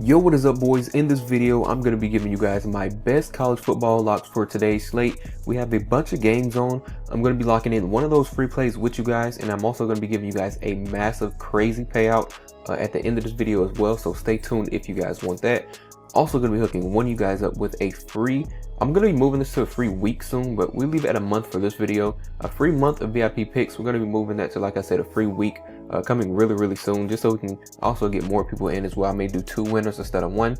Yo, what is up, boys? In this video I'm going to be giving you guys my best college football locks for today's slate. We have a bunch of games on. I'm going to be locking in one of those free plays with you guys, and I'm also going to be giving you guys a massive crazy payout at the end of this video as well, so stay tuned if you guys want that. Also going to be hooking one of you guys up with a free, I'm going to be moving this to a free week soon, but we leave it at a month for this video. A free month of VIP picks. We're going to be moving that to, like I said, a free week coming really soon, just so we can also get more people in as well. I may do 2 winners instead of 1.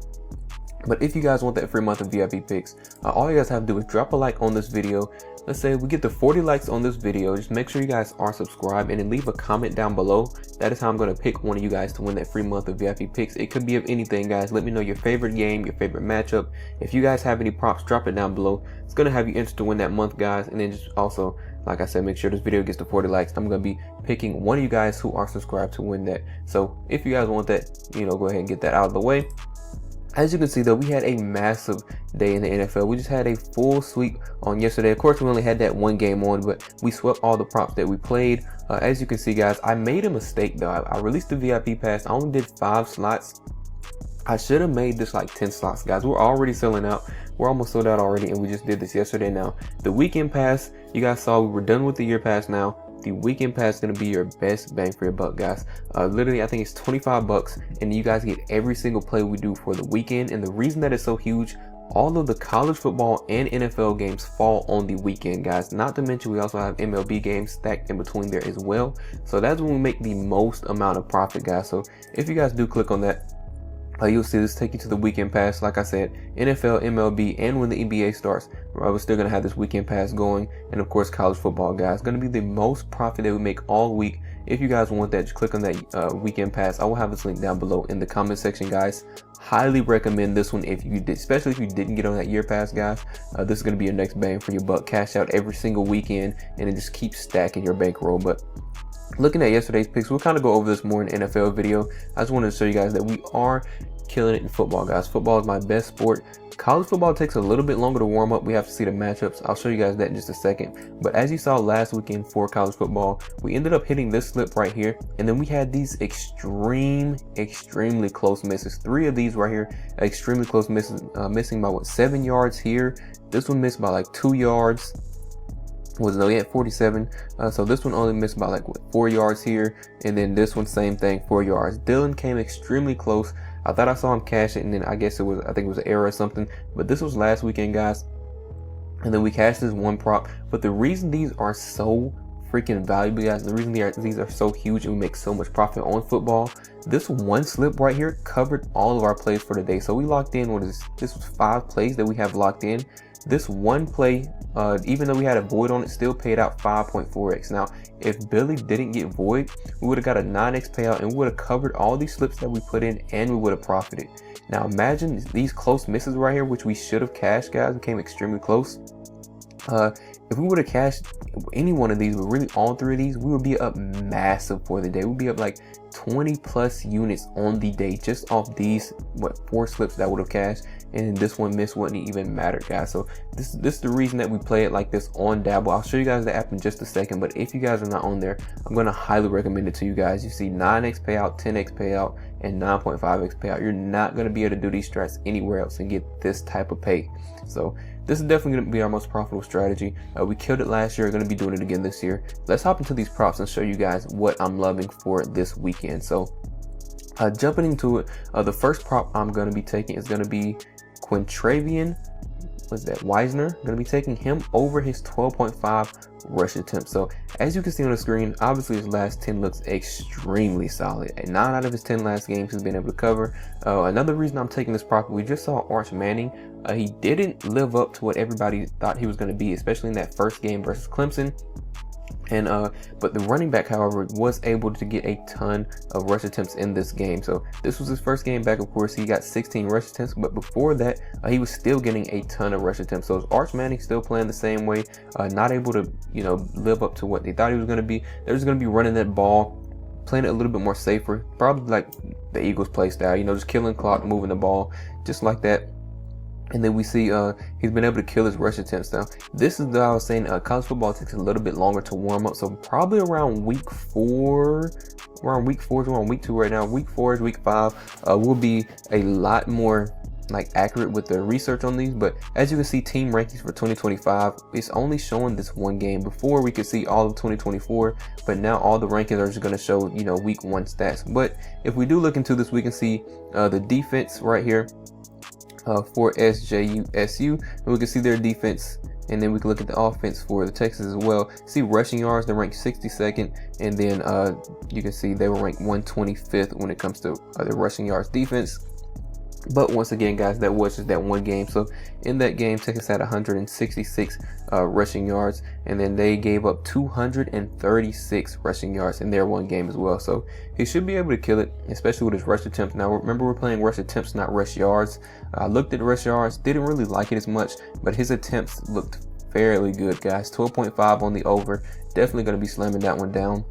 But if you guys want that free month of VIP picks, all you guys have to do is drop a like on this video. Let's say we get to 40 likes on this video. Just make sure you guys are subscribed and then leave a comment down below. That is how I'm going to pick one of you guys to win that free month of VIP picks. It could be of anything, guys. Let me know your favorite game, your favorite matchup. If you guys have any props, drop it down below. It's going to have you entered to win that month, guys. And then just also, like I said, make sure this video gets to 40 likes. I'm going to be picking one of you guys who are subscribed to win that. So if you guys want that, go ahead and get that out of the way. As you can see though, we had a massive day in the NFL. We just had a full sweep on yesterday. Of course, we only had that one game on, but we swept all the props that we played. As you can see, guys, I made a mistake though. I released the VIP pass. I only did 5 slots. I should have made this like 10 slots, guys. We're already selling out. We're almost sold out already, and we just did this yesterday. Now, the weekend pass, you guys saw we were done with the year pass now. The weekend pass is going to be your best bang for your buck, guys. Literally, I think it's 25 bucks, and you guys get every single play we do for the weekend. And the reason that it's so huge, all of the college football and NFL games fall on the weekend, guys. Not to mention, we also have MLB games stacked in between there as well. So that's when we make the most amount of profit, guys. So if you guys do click on that, you'll see this take you to the weekend pass. Like I said, NFL, MLB, and when the NBA starts, we're still going to have this weekend pass going. And of course, college football, guys. Going to be the most profit that we make all week. If you guys want that, just click on that weekend pass. I will have this link down below in the comment section, guys. Highly recommend this one if you did, especially if you didn't get on that year pass, guys. This is going to be your next bang for your buck. Cash out every single weekend, and then just keep stacking your bankroll. But looking at yesterday's picks, we'll kind of go over this more in NFL video. I just wanted to show you guys that we are killing it in football, guys. Football is my best sport. College football takes a little bit longer to warm up. We have to see the matchups. I'll show you guys that in just a second. But as you saw last weekend for college football, we ended up hitting this slip right here, and then we had these extremely close misses. 3 of these right here, extremely close misses, missing by 7 yards here. This one missed by like 2 yards. He had 47, so this one only missed by like 4 yards here, and then this one same thing, 4 yards. Dylan came extremely close. I thought I saw him cash it, and then I think it was an error or something, but this was last weekend, guys. And then we cashed this one prop. But the reason these are so freaking valuable, guys, the reason these are so huge and we make so much profit on football, this one slip right here covered all of our plays for the day. So we locked in, this was 5 plays that we have locked in. This one play, even though we had a void on it, still paid out 5.4x. Now, if Billy didn't get void, we would have got a 9x payout, and we would have covered all these slips that we put in, and we would have profited. Now, imagine these close misses right here, which we should have cashed, guys. We came extremely close. If we would have cashed any one of these, but really all 3 of these, we would be up massive for the day. We'd be up like 20 plus units on the day just off these 4 slips that would have cashed, and then this one miss wouldn't even matter, guys. So this is the reason that we play it like this on Dabble. I'll show you guys the app in just a second, but if you guys are not on there, I'm going to highly recommend it to you guys. You see 9x payout, 10x payout, and 9.5x payout. You're not going to be able to do these strats anywhere else and get this type of pay. So this is definitely going to be our most profitable strategy. We killed it last year. We're going to be doing it again this year. Let's hop into these props and show you guys what I'm loving for this weekend. So jumping into it, the first prop I'm going to be taking is going to be Quintravian. What's that? Wisner. Going to be taking him over his 12.5 rush attempt. So as you can see on the screen, obviously his last 10 looks extremely solid. And 9 out of his 10 last games he's been able to cover. Another reason I'm taking this prop, we just saw Arch Manning. He didn't live up to what everybody thought he was going to be, especially in that first game versus Clemson. And but the running back, however, was able to get a ton of rush attempts in this game. So this was his first game back. Of course, he got 16 rush attempts, but before that, he was still getting a ton of rush attempts. So is Arch Manning still playing the same way? Not able to, live up to what they thought he was going to be. They're just going to be running that ball, playing it a little bit more safer, probably like the Eagles play style. Just killing clock, moving the ball, just like that. And then we see he's been able to kill his rush attempts. Now, this is what I was saying, college football takes a little bit longer to warm up. So probably around week 4, we're on week 4, we're on week 2 right now. Week 4 is week 5. Will be a lot more like accurate with the research on these. But as you can see, team rankings for 2025, it's only showing this one game. Before we could see all of 2024, but now all the rankings are just going to show, you know, week 1 stats. But if we do look into this, we can see the defense right here. For SJUSU, and we can see their defense, and then we can look at the offense for the Texans as well. See rushing yards, they're ranked 62nd, and then you can see they were ranked 125th when it comes to their rushing yards defense. But once again, guys, that was just that one game. So in that game, Texas had 166 rushing yards, and then they gave up 236 rushing yards in their one game as well. So he should be able to kill it, especially with his rush attempts. Now, remember, we're playing rush attempts, not rush yards. I looked at rush yards, didn't really like it as much, but his attempts looked fairly good, guys. 12.5 on the over. Definitely going to be slamming that one down.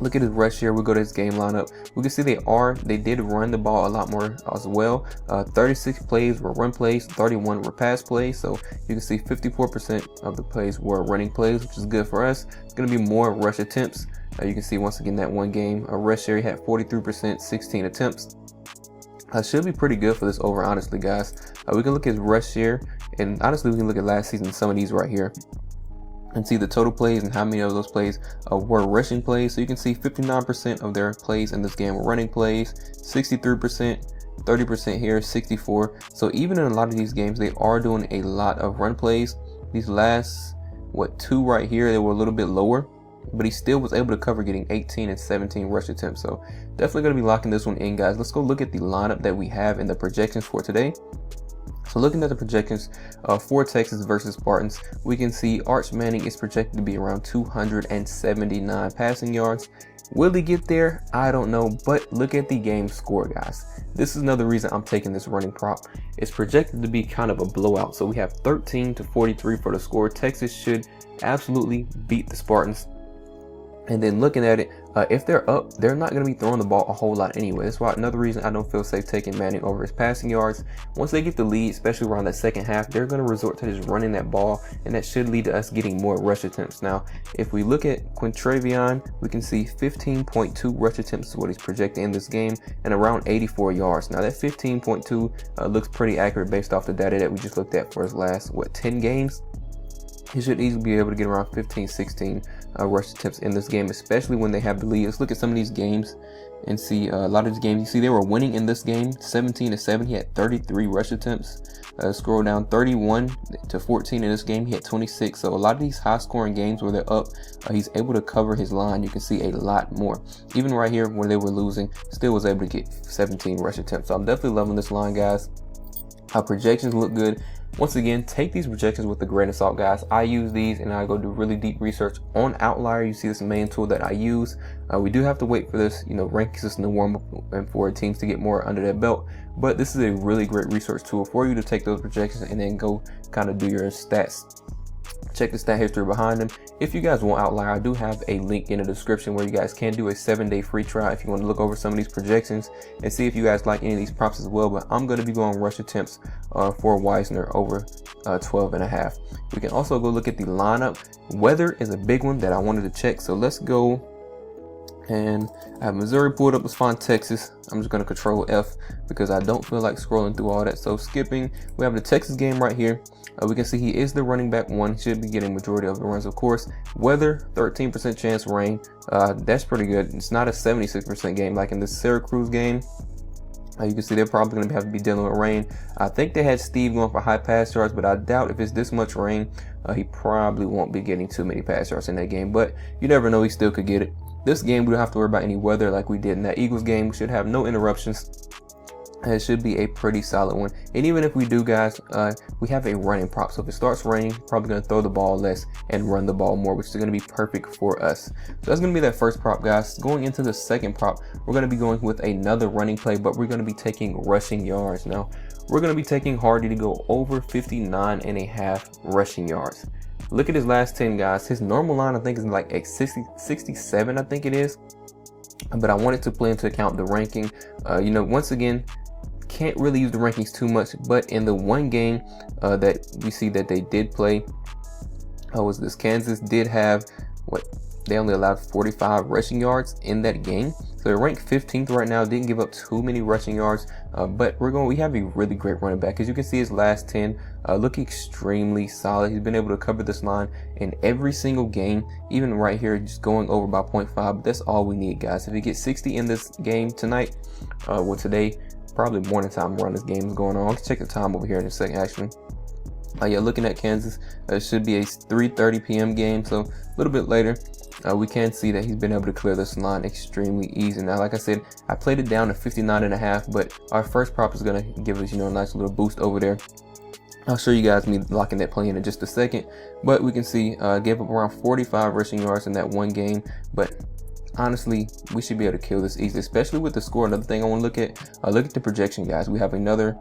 Look at his rush here. We'll go to his game lineup. We can see they did run the ball a lot more as well. 36 plays were run plays, 31 were pass plays. So you can see 54% of the plays were running plays, which is good for us. It's going to be more rush attempts. You can see once again that one game, a rush share, he had 43%, 16 attempts. Should be pretty good for this over, honestly, guys. We can look at his rush share, and honestly, we can look at last season, some of these right here, and see the total plays and how many of those plays were rushing plays. So you can see 59% of their plays in this game were running plays, 63%, 30% here, 64. So even in a lot of these games, they are doing a lot of run plays. These last, 2 right here, they were a little bit lower, but he still was able to cover getting 18 and 17 rush attempts. So definitely going to be locking this one in, guys. Let's go look at the lineup that we have in the projections for today. So looking at the projections for Texas versus Spartans, we can see Arch Manning is projected to be around 279 passing yards. Will he get there? I don't know, but look at the game score, guys. This is another reason I'm taking this running prop. It's projected to be kind of a blowout. So we have 13-43 for the score. Texas should absolutely beat the Spartans. And then looking at it, if they're up, they're not going to be throwing the ball a whole lot anyway. That's why another reason I don't feel safe taking Manning over his passing yards. Once they get the lead, especially around that second half, they're going to resort to just running that ball, and that should lead to us getting more rush attempts. Now, if we look at Quintravion, we can see 15.2 rush attempts is what he's projected in this game, and around 84 yards. Now, that 15.2 looks pretty accurate based off the data that we just looked at for his last, 10 games. He should easily be able to get around 15-16 rush attempts in this game, especially when they have the lead. Let's look at some of these games and see a lot of these games. You see they were winning in this game 17-7. He had 33 rush attempts. Scroll down, 31-14 in this game. He had 26. So a lot of these high scoring games where they're up, he's able to cover his line. You can see a lot more. Even right here where they were losing, still was able to get 17 rush attempts. So I'm definitely loving this line, guys. Our projections look good. Once again, take these projections with a grain of salt, guys. I use these and I go do really deep research on Outlier. You see this main tool that I use. We do have to wait for this, ranking system to warm up and for teams to get more under their belt. But this is a really great research tool for you to take those projections and then go kind of do your stats. Check the stat history behind them. If you guys want Outlier, I do have a link in the description where you guys can do a 7-day free trial if you want to look over some of these projections and see if you guys like any of these props as well. But I'm going to be going rush attempts for Wisner over 12.5. We can also go look at the lineup. Weather is a big one that I wanted to check. So let's go. And I have Missouri pulled up. Let's find Texas. I'm just going to control F because I don't feel like scrolling through all that. So skipping, we have the Texas game right here. We can see he is the running back one. Should be getting majority of the runs, of course. Weather, 13% chance rain. That's pretty good. It's not a 76% game like in the Syracuse game. You can see they're probably going to have to be dealing with rain. I think they had Steve going for high pass yards, but I doubt if it's this much rain, he probably won't be getting too many pass yards in that game. But you never know, he still could get it. This game, we don't have to worry about any weather like we did in that Eagles game. We should have no interruptions. And it should be a pretty solid one. And even if we do, guys, we have a running prop. So if it starts raining, probably going to throw the ball less and run the ball more, which is going to be perfect for us. So that's going to be that first prop, guys. Going into the second prop, we're going to be going with another running play, but we're going to be taking rushing yards. Now, we're going to be taking Hardy to go over 59.5 rushing yards. Look at his last 10, guys. His normal line, I think, is like at 67, I think it is. But I wanted to play into account the ranking. Once again, can't really use the rankings too much, but in the one game that we see that they did play, was this Kansas did have they only allowed 45 rushing yards in that game. So they're ranked 15th right now, didn't give up too many rushing yards, but we have a really great running back. As you can see, his last 10 look extremely solid. He's been able to cover this line in every single game, even right here, just going over by 0.5, but that's all we need, guys. If he gets 60 in this game tonight, today, probably morning time around this game is going on. Let's check the time over here in a second, actually. Yeah, looking at Kansas, it should be a 3:30 p.m. game, so a little bit later. We can see that he's been able to clear this line extremely easy. Now, like I said, I played it down to 59.5, but our first prop is going to give us, a nice little boost over there. I'll show you guys me locking that play in just a second, but we can see gave up around 45 rushing yards in that one game, but honestly, we should be able to kill this easily, especially with the score. Another thing I want to look at the projection, guys. We have another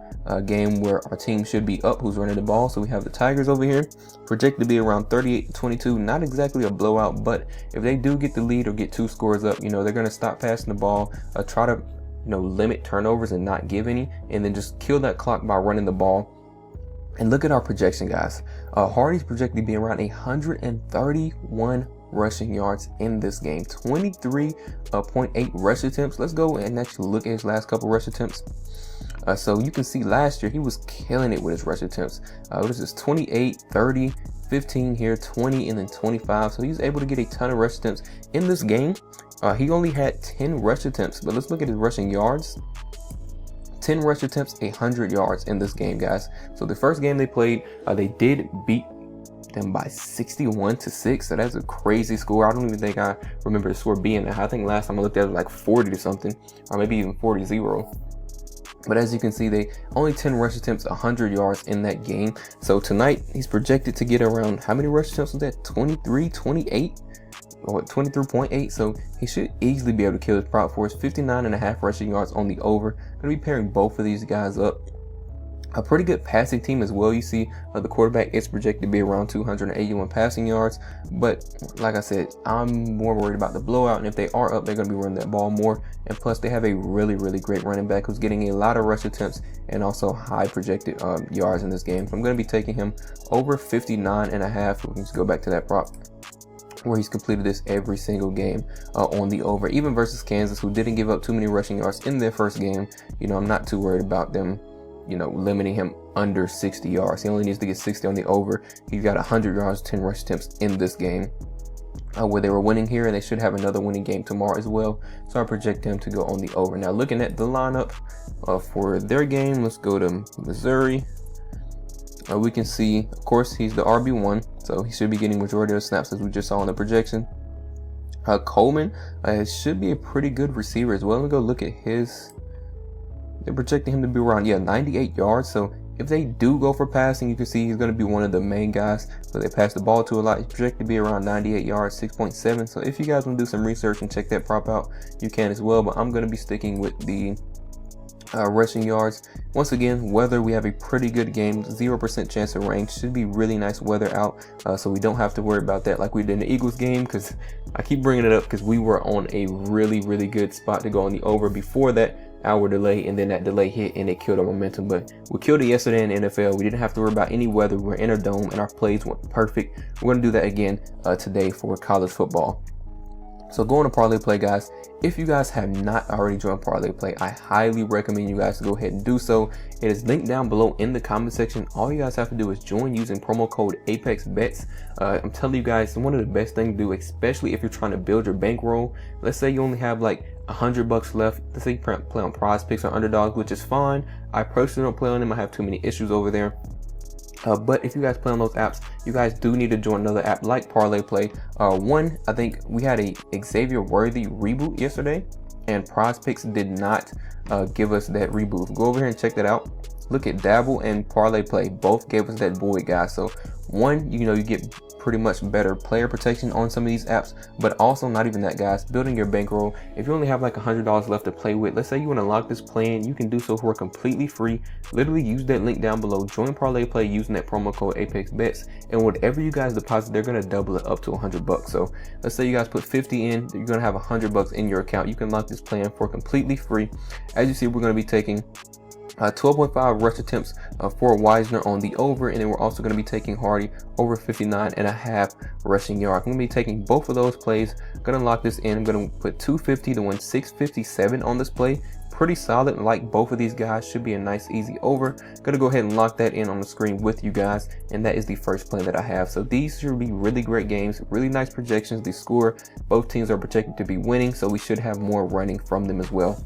game where our team should be up, who's running the ball. So we have the Tigers over here, projected to be around 38-22. Not exactly a blowout, but if they do get the lead or get 2 scores up, they're going to stop passing the ball, try to limit turnovers and not give any, and then just kill that clock by running the ball. And look at our projection, guys. Hardy's projected to be around 131 rushing yards in this game, 23.8 rush attempts. Let's go and actually look at his last couple rush attempts. So you can see last year he was killing it with his rush attempts. This is 28, 30, 15 here, 20, and then 25. So he's able to get a ton of rush attempts in this game. He only had 10 rush attempts, but let's look at his rushing yards. 10 rush attempts, 100 yards in this game, guys. So the first game they played, they did beat them by 61-6. So that's a crazy score. I don't even think I remember the score being that. I think last time I looked at it was like 40 to something, or maybe even 40-0. But as you can see, they only 10 rush attempts, 100 yards in that game. So tonight he's projected to get around, how many rush attempts was that? 23, 28, or 23.8. So he should easily be able to kill his prop for us. 59.5 rushing yards on the over. Gonna be pairing both of these guys up. A pretty good passing team as well. You see the quarterback is projected to be around 281 passing yards, but like I said, I'm more worried about the blowout, and if they are up, they're going to be running that ball more, and plus they have a really great running back who's getting a lot of rush attempts and also high projected yards in this game. So I'm going to be taking him over 59.5. We can just go back to that prop where he's completed this every single game on the over, even versus Kansas, who didn't give up too many rushing yards in their first game. I'm not too worried about them limiting him under 60 yards. He only needs to get 60 on the over. He's got 100 yards, 10 rush attempts in this game, where they were winning here, and they should have another winning game tomorrow as well. So I project him to go on the over. Now, looking at the lineup for their game, let's go to Missouri. We can see, of course, he's the RB1, so he should be getting majority of the snaps as we just saw in the projection. Coleman should be a pretty good receiver as well. Let me go look at his. They're projecting him to be around 98 yards. So if they do go for passing, you can see he's going to be one of the main guys. So they pass the ball to a lot. He's projected to be around 98 yards, 6.7. So if you guys want to do some research and check that prop out, you can as well. But I'm going to be sticking with the rushing yards. Once again, weather, we have a pretty good game, 0% chance of rain. Should be really nice weather out, so we don't have to worry about that like we did in the Eagles game, because I keep bringing it up because we were on a really good spot to go on the over before that hour delay, and then that delay hit and it killed our momentum. But we killed it yesterday in the NFL. We didn't have to worry about any weather. We're in a dome and our plays went perfect. We're going to do that again today for college football. So going to ParlayPlay, guys. If you guys have not already joined ParlayPlay, I highly recommend you guys to go ahead and do so. It is linked down below in the comment section. All you guys have to do is join using promo code ApexBetz. I'm telling you guys, one of the best things to do, especially if you're trying to build your bankroll. Let's say you only have like $100 left. Let's say you play on PrizePicks or underdogs, which is fine. I personally don't play on them. I have too many issues over there. But if you guys play on those apps, you guys do need to join another app like ParlayPlay. One, I think we had a Xavier Worthy reboot yesterday, and PrizePicks did not give us that reboot. Go over here and check that out. Look at Dabble and ParlayPlay. Both gave us that void, guys. So one, you get pretty much better player protection on some of these apps, but also not even that, guys. Building your bankroll. If you only have like $100 left to play with, let's say you want to lock this plan, you can do so for completely free. Literally use that link down below. Join ParlayPlay using that promo code ApexBetz, and whatever you guys deposit, they're gonna double it up to $100. So let's say you guys put 50 in, you're gonna have $100 in your account. You can lock this plan for completely free. As you see, we're gonna be taking 12.5 rush attempts for Wisner on the over, and then we're also going to be taking Hardy over 59.5 rushing yards. I'm going to be taking both of those plays. Going to lock this in. I'm going to put 250 to win 657 on this play. Pretty solid. Like both of these guys, should be a nice easy over. Going to go ahead and lock that in on the screen with you guys, and that is the first play that I have. So these should be really great games, really nice projections. The score, both teams are projected to be winning, so we should have more running from them as well.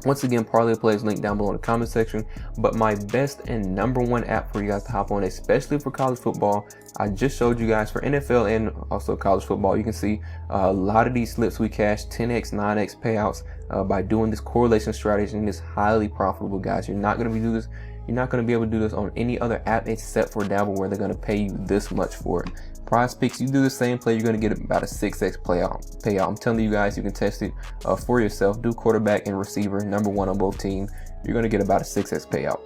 Once again, ParlayPlay is linked down below in the comment section, but my best and #1 app for you guys to hop on, especially for college football, I just showed you guys for NFL and also college football. You can see a lot of these slips we cash 10x, 9x payouts by doing this correlation strategy, and it's highly profitable, guys. You're not going to do this. You're not going to be able to do this on any other app except for Dabble, where they're going to pay you this much for it. PrizePicks, you do the same play, you're going to get about a 6x payout. I'm telling you guys, you can test it for yourself. Do quarterback and receiver, #1 on both teams. You're going to get about a 6x payout.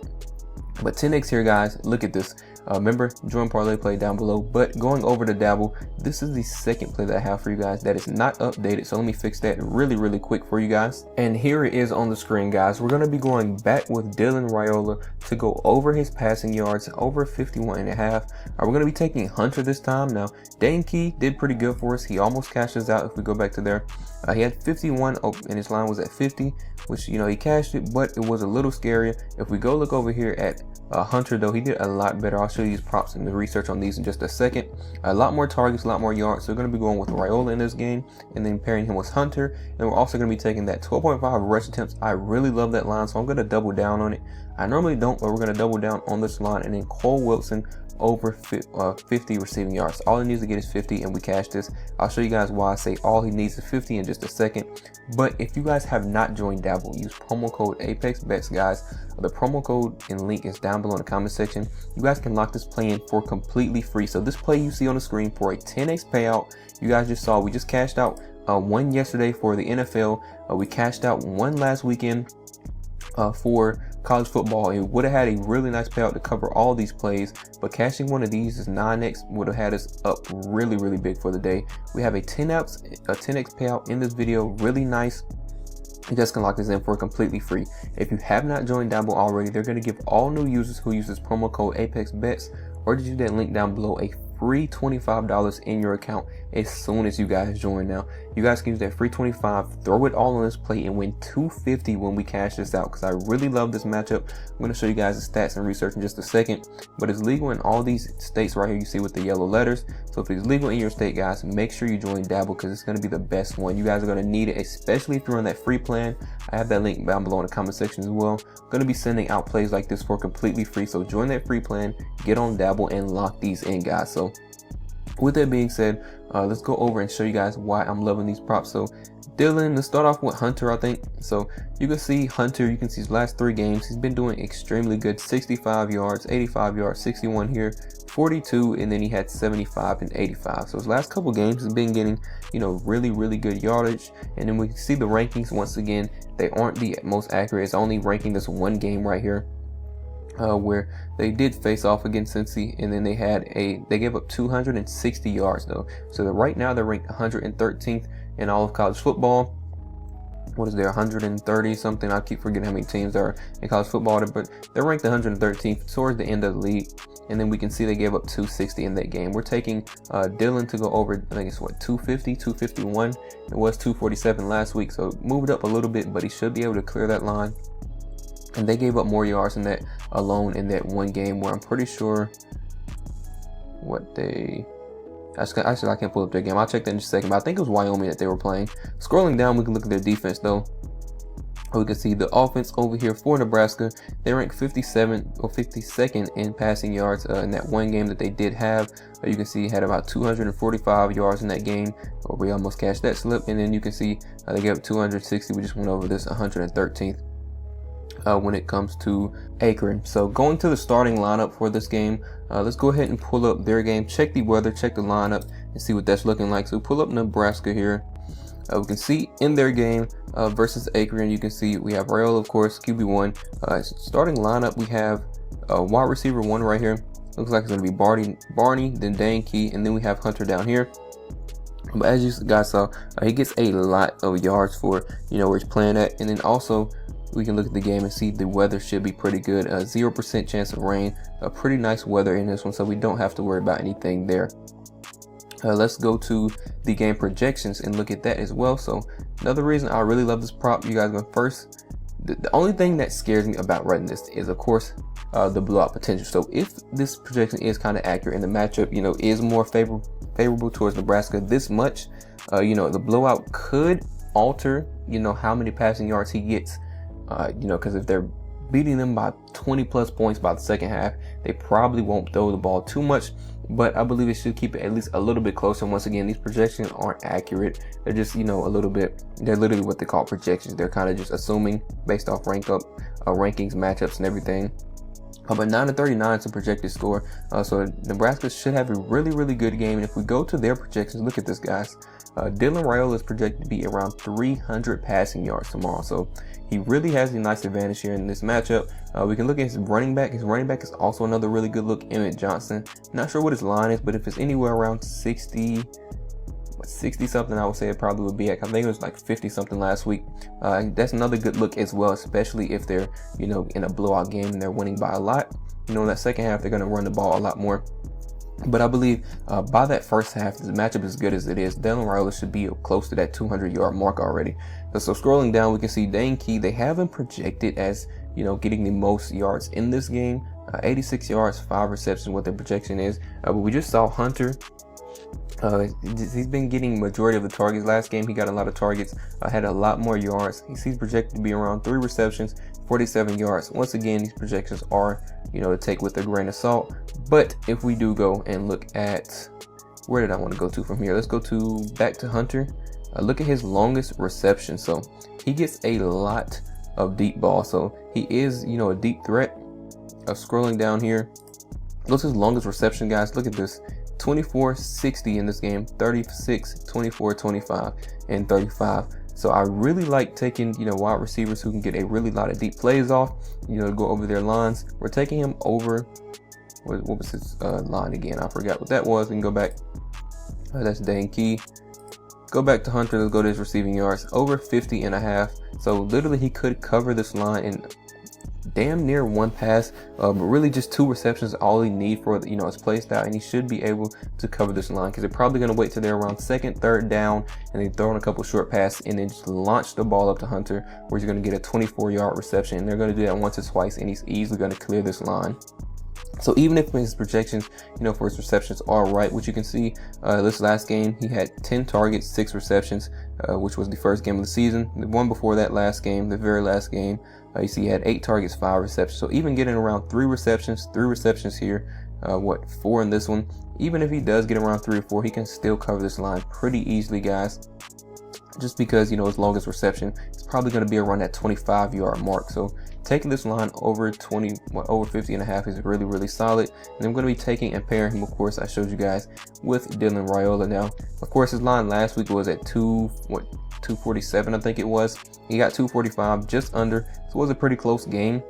But 10x here, guys. Look at this. Remember, join ParlayPlay down below. But going over to Dabble, this is the second play that I have for you guys that is not updated. So let me fix that really quick for you guys. And here it is on the screen, guys. We're going to be going back with Dylan Raiola to go over his passing yards, over 51.5. We're going to be taking Hunter this time. Now, Dane Key did pretty good for us. He almost cashed us out if we go back to there. He had 51 and his line was at 50, which, you know, he cashed it, but it was a little scarier. If we go look over here at Hunter, though, he did a lot better. I'll show you these props and the research on these in just a second. A lot more targets, a lot more yards. So we're going to be going with Raiola in this game and then pairing him with Hunter. And we're also going to be taking that 12.5 rush attempts. I really love that line, so I'm going to double down on it. I normally don't, but we're going to double down on this line. And then Cole Wilson over 50 receiving yards. All he needs to get is 50, and we cash this. I'll show you guys why I say all he needs is 50 in just a second. But if you guys have not joined Dabble, use promo code ApexBetz, guys. The promo code and link is down below in the comment section. You guys can lock this play in for completely free. So this play you see on the screen for a 10x payout, you guys just saw, we just cashed out one yesterday for the NFL. We cashed out one last weekend for college football. It would have had a really nice payout to cover all these plays, but cashing one of these is 9x would have had us up really big for the day. We have a 10x payout in this video, really nice. You guys can lock this in for completely free. If you have not joined Dabble already, they're going to give all new users who use this promo code ApexBetz or just use that link down below a free $25 in your account as soon as you guys join. Now you guys can use that free 25, throw it all on this play, and win 250 when we cash this out, because I really love this matchup. I'm going to show you guys the stats and research in just a second, but it's legal in all these states right here you see with the yellow letters. So if it's legal in your state, guys, make sure you join Dabble, because it's going to be the best one. You guys are going to need it, especially if you're on that free plan. I have that link down below in the comment section as well. I'm going to be sending out plays like this for completely free, so join that free plan, get on Dabble, and lock these in, guys. So with that being said, let's go over and show you guys why I'm loving these props. So Dylan, let's start off with Hunter, I think. So you can see Hunter, you can see his last 3 games, he's been doing extremely good. 65 yards, 85 yards, 61 here, 42, and then he had 75 and 85. So his last couple games has been getting, you know, really good yardage. And then we can see the rankings once again. They aren't the most accurate. It's only ranking this one game right here, where they did face off against Cincy, and then they gave up 260 yards though. So right now they're ranked 113th in all of college football. What is there, 130 something? I keep forgetting how many teams there are in college football, but they're ranked 113th towards the end of the league. And then we can see they gave up 260 in that game. We're taking Dylan to go over, I think it's what, 250, 251. It was 247 last week, so moved up a little bit, but he should be able to clear that line. And they gave up more yards than that alone in that one game, where I'm pretty sure what they... Actually, I can't pull up their game. I'll check that in just a second, but I think it was Wyoming that they were playing. Scrolling down, we can look at their defense, though. We can see the offense over here for Nebraska. They ranked 57 or 52nd in passing yards in that one game that they did have. You can see had about 245 yards in that game. We almost cashed that slip. And then you can see they gave up 260. We just went over this 113th. When it comes to Akron. So going to the starting lineup for this game, let's go ahead and pull up their game, check the weather, check the lineup, and see what that's looking like. So pull up Nebraska here. We can see in their game versus Akron, you can see we have Raiola, of course, QB1. Starting lineup, we have wide receiver 1 right here. Looks like it's going to be Barney, then Dane Key, and then we have Hunter down here. But as you guys saw, he gets a lot of yards for, you know, where he's playing at. And then also we can look at the game and see the weather should be pretty good. 0% chance of rain, a pretty nice weather in this one, so we don't have to worry about anything there. Let's go to the game projections and look at that as well. So another reason I really love this prop, you guys go first. The only thing that scares me about running this is, of course, the blowout potential. So if this projection is kind of accurate and the matchup, you know, is more favorable towards Nebraska this much, you know, the blowout could alter, you know, how many passing yards he gets, you know, because if they're beating them by 20+ points by the second half, they probably won't throw the ball too much. But I believe it should keep it at least a little bit closer. Once again, these projections aren't accurate. They're just, you know, a little bit, they're literally what they call projections. They're kind of just assuming based off rankings, matchups, and everything. But 9-39 is a projected score. So Nebraska should have a really good game. And if we go to their projections, look at this, guys. Dylan Raiola is projected to be around 300 passing yards tomorrow. So he really has a nice advantage here in this matchup. We can look at his running back. His running back is also another really good look, Emmett Johnson. Not sure what his line is, but if it's anywhere around 60 something, I would say it probably would be. I think it was like 50 something last week. That's another good look as well, especially if they're, you know, in a blowout game and they're winning by a lot. You know, in that second half, they're going to run the ball a lot more. But I believe by that first half, the matchup as good as it is, Dylan Raiola should be close to that 200-yard mark already. So scrolling down, we can see Dane Key. They have him projected as, you know, getting the most yards in this game. 86 yards, 5 receptions, what their projection is. But we just saw Hunter. He's been getting majority of the targets. Last game, he got a lot of targets, had a lot more yards. He's projected to be around 3 receptions, 47 yards. Once again, these projections are, you know, to take with a grain of salt. But if we do go and look at, where did I want to go to from here? Let's go back to Hunter. Look at his longest reception. So he gets a lot of deep ball. So he is, you know, a deep threat. Scrolling down here, what's his longest reception, guys? Look at this. 24-60 in this game, 36, 24, 25, and 35. So I really like taking, you know, wide receivers who can get a really lot of deep plays off, you know, to go over their lines. We're taking him over, what was his line again? I forgot what that was. We can go back. That's Dane Key. Go back to Hunter. Let's go to his receiving yards, over 50.5. So literally he could cover this line in damn near one pass, but really just 2 receptions all he need for, you know, his play style, and he should be able to cover this line because they're probably going to wait till they're around 2nd, 3rd down, and they throw in a couple short passes and then just launch the ball up to Hunter, where he's going to get a 24-yard reception. And they're going to do that once or twice, and he's easily going to clear this line. So even if his projections, you know, for his receptions are right, which you can see, this last game he had 10 targets, 6 receptions, which was the first game of the season. The one before that last game, the very last game, you see he had 8 targets, 5 receptions. So even getting around 3 receptions here, 4 in this one. Even if he does get around 3 or 4, he can still cover this line pretty easily, guys. Just because, you know, his longest reception is probably going to be around that 25-yard mark. So taking this line over 50.5 is really solid. And I'm going to be taking and pairing him, of course, I showed you guys, with Dylan Raiola. Now, of course, his line last week was at 247, I think it was. He got 245, just under. So it was a pretty close game.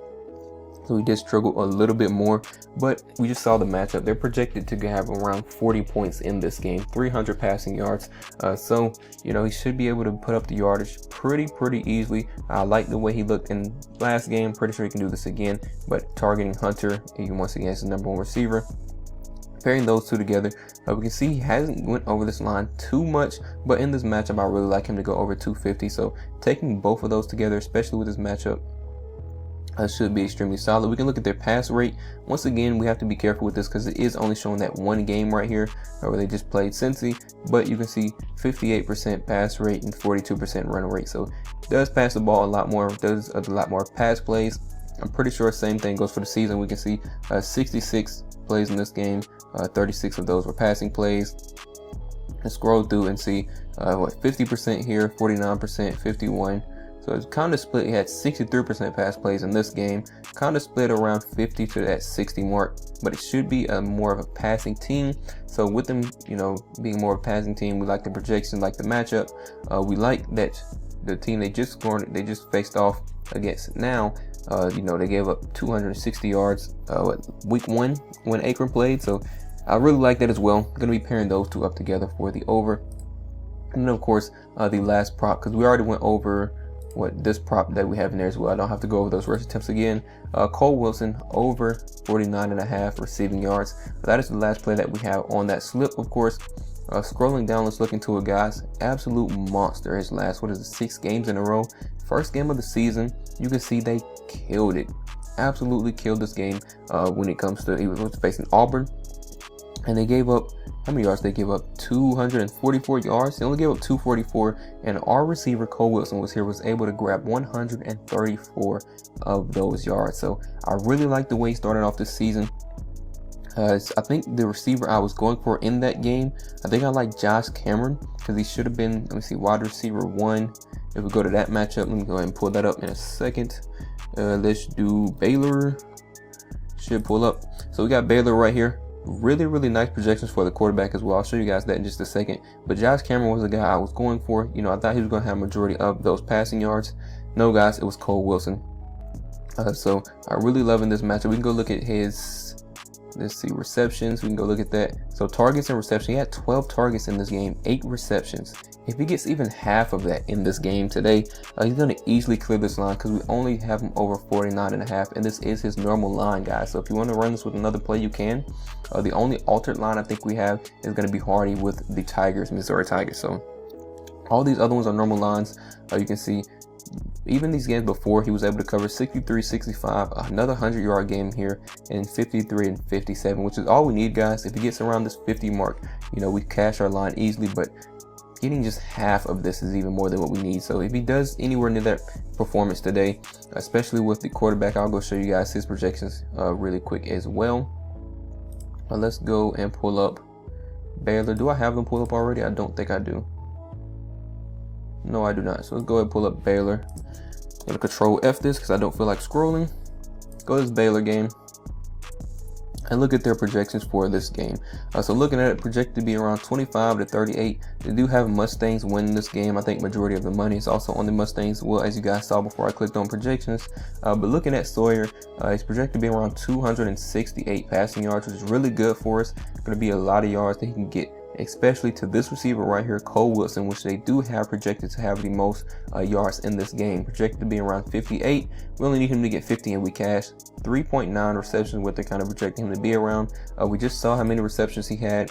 So he did struggle a little bit more, but we just saw the matchup. They're projected to have around 40 points in this game, 300 passing yards. So, you know, he should be able to put up the yardage pretty we I like the way he looked in last game. Pretty sure he can do this again, but targeting Hunter, once again, is the #1 receiver. Pairing those two together, we can see he hasn't went over this line too much, but in this matchup, I really like him to go over 250. So taking both of those together, especially with this matchup, should be extremely solid. We can look at their pass rate. Once again, we have to be careful with this because it is only showing that one game right here where they just played Cincy, but you can see 58% pass rate and 42% run rate. So it does pass the ball a lot more, does a lot more pass plays. I'm pretty sure same thing goes for the season. We can see 66 plays in this game, 36 of those were passing plays. And scroll through and see 50% here, 49%, 51. So it's kind of split. He had 63% pass plays in this game, kind of split around 50 to that 60 mark, but it should be more of a passing team. So with them, you know, being more of a passing team, we like the projection, like the matchup. We like that the team they just faced off against now, you know, they gave up 260 yards week 1 when Akron played. So I really like that as well. I'm going to be pairing those two up together for the over. And then of course, the last prop, because we already went over this prop that we have in there as well. I don't have to go over those rush attempts again. Cole Wilson over 49.5 receiving yards. That is the last play that we have on that slip, of course. Scrolling down, let's look into it, guys. Absolute monster. His last, 6 games in a row. First game of the season. You can see they killed it. Absolutely killed this game when it comes to, he was facing Auburn. And they gave up, how many yards? They gave up 244 yards. They only gave up 244. And our receiver, Cole Wilson, was able to grab 134 of those yards. So I really like the way he started off this season. I think the receiver I was going for in that game, I think I like Josh Cameron, because he should have been, let me see, wide receiver 1. If we go to that matchup, let me go ahead and pull that up in a second. Let's do Baylor. Should pull up. So we got Baylor right here. Really nice projections for the quarterback as well. I'll show you guys that in just a second. But Josh Cameron was the guy I was going for. You know, I thought he was going to have a majority of those passing yards. No, guys, it was Cole Wilson. So I'm really loving this matchup. We can go look at his, let's see, receptions. We can go look at that. So targets and reception. He had 12 targets in this game, 8 receptions. If he gets even half of that in this game today, he's going to easily clear this line, because we only have him over 49.5, and this is his normal line, guys. So if you want to run this with another play, you can. The only altered line I think we have is going to be Hardy with the Tigers, Missouri Tigers. So all these other ones are normal lines. You can see even these games before, he was able to cover 63, 65, another 100-yard game here, and 53 and 57, which is all we need, guys. If he gets around this 50 mark, you know, we cash our line easily, but getting just half of this is even more than what we need. So if he does anywhere near that performance today, especially with the quarterback, I'll go show you guys his projections really quick as well. Let's go and pull up Baylor. Do I have them pulled up already? I don't think I do. No, I do not. So let's go ahead and pull up Baylor. I'm gonna control F this because I don't feel like scrolling. Go to this Baylor game and look at their projections for this game. So looking at it, projected to be around 25 to 38. They do have Mustangs winning this game. I think majority of the money is also on the Mustangs. Well, as you guys saw before I clicked on projections. But looking at Sawyer, he's projected to be around 268 passing yards, which is really good for us. Going to be a lot of yards that he can get, especially to this receiver right here, Cole Wilson, which they do have projected to have the most yards in this game. Projected to be around 58. We only need him to get 50 and we cash. 3.9 receptions, what they're kind of projecting him to be around. We just saw how many receptions he had.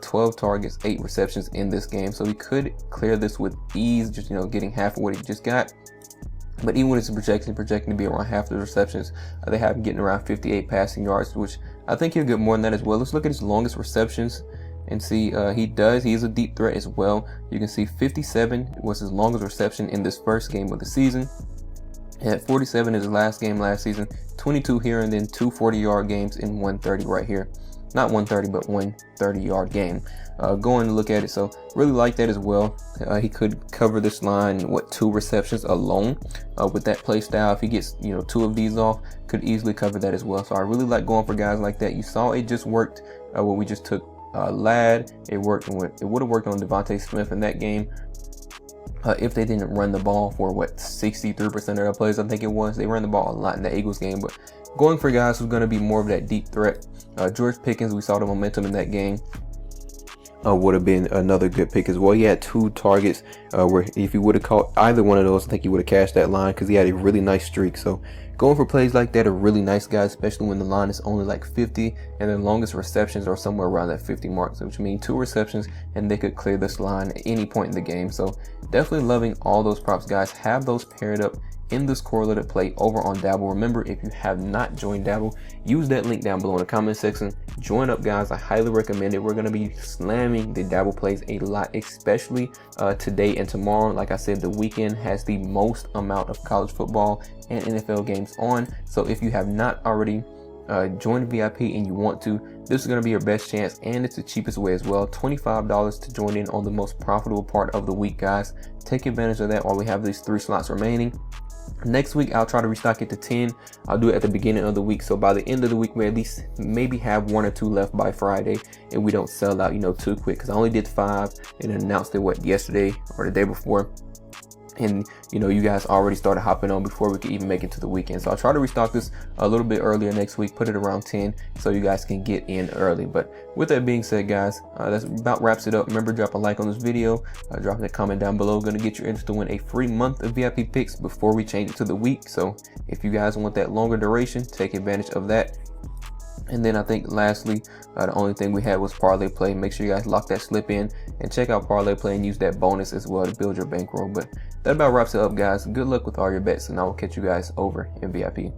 12 targets, 8 receptions in this game. So he could clear this with ease, just, you know, getting half of what he just got. But even with his projecting to be around half the receptions, they have him getting around 58 passing yards, which I think he'll get more than that as well. Let's look at his longest receptions and see. He is a deep threat as well. You can see 57 was his longest reception in this first game of the season. He had 47 in his last game last season, 22 here, and then 2 40-yard games in 130 right here. Not 130, but 130-yard game. Going to look at it, so really like that as well. He could cover this line, 2 receptions alone with that play style. If he gets, you know, 2 of these off, could easily cover that as well. So I really like going for guys like that. You saw it just worked when we just took Ladd. It worked. It would have worked on Devontae Smith in that game. If they didn't run the ball for 63% of their plays, I think it was. They ran the ball a lot in the Eagles game, but going for guys who's going to be more of that deep threat. George Pickens, we saw the momentum in that game. Would have been another good pick as well. He had 2 targets where if he would have caught either one of those, I think he would have cashed that line because he had a really nice streak. So going for plays like that are really nice, guys, especially when the line is only like 50 and the longest receptions are somewhere around that 50 mark, which means 2 receptions and they could clear this line at any point in the game. So definitely loving all those props, guys. Have those paired up in this correlated play over on Dabble. Remember, if you have not joined Dabble, use that link down below in the comment section. Join up, guys. I highly recommend it. We're going to be slamming the Dabble plays a lot, especially today and tomorrow. Like I said, the weekend has the most amount of college football and NFL games on. So if you have not already joined VIP and you want to, this is going to be your best chance, and it's the cheapest way as well. $25 to join in on the most profitable part of the week, guys. Take advantage of that while we have these 3 slots remaining. Next week, I'll try to restock it to 10. I'll do it at the beginning of the week. So by the end of the week, we at least maybe have 1 or 2 left by Friday, and we don't sell out, you know, too quick. Because I only did 5 and announced it yesterday or the day before. and you know, you guys already started hopping on before we could even make it to the weekend. So I'll try to restock this a little bit earlier next week, put it around 10 so you guys can get in early. But with that being said, guys, that's about wraps it up. Remember, drop a like on this video, drop a comment down below. Going to get you entered to win a free month of VIP picks before we change it to the week. So if you guys want that longer duration, take advantage of that. And then I think lastly, the only thing we had was ParlayPlay. Make sure you guys lock that slip in and check out ParlayPlay and use that bonus as well to build your bankroll. But that about wraps it up, guys. Good luck with all your bets, and I will catch you guys over in VIP.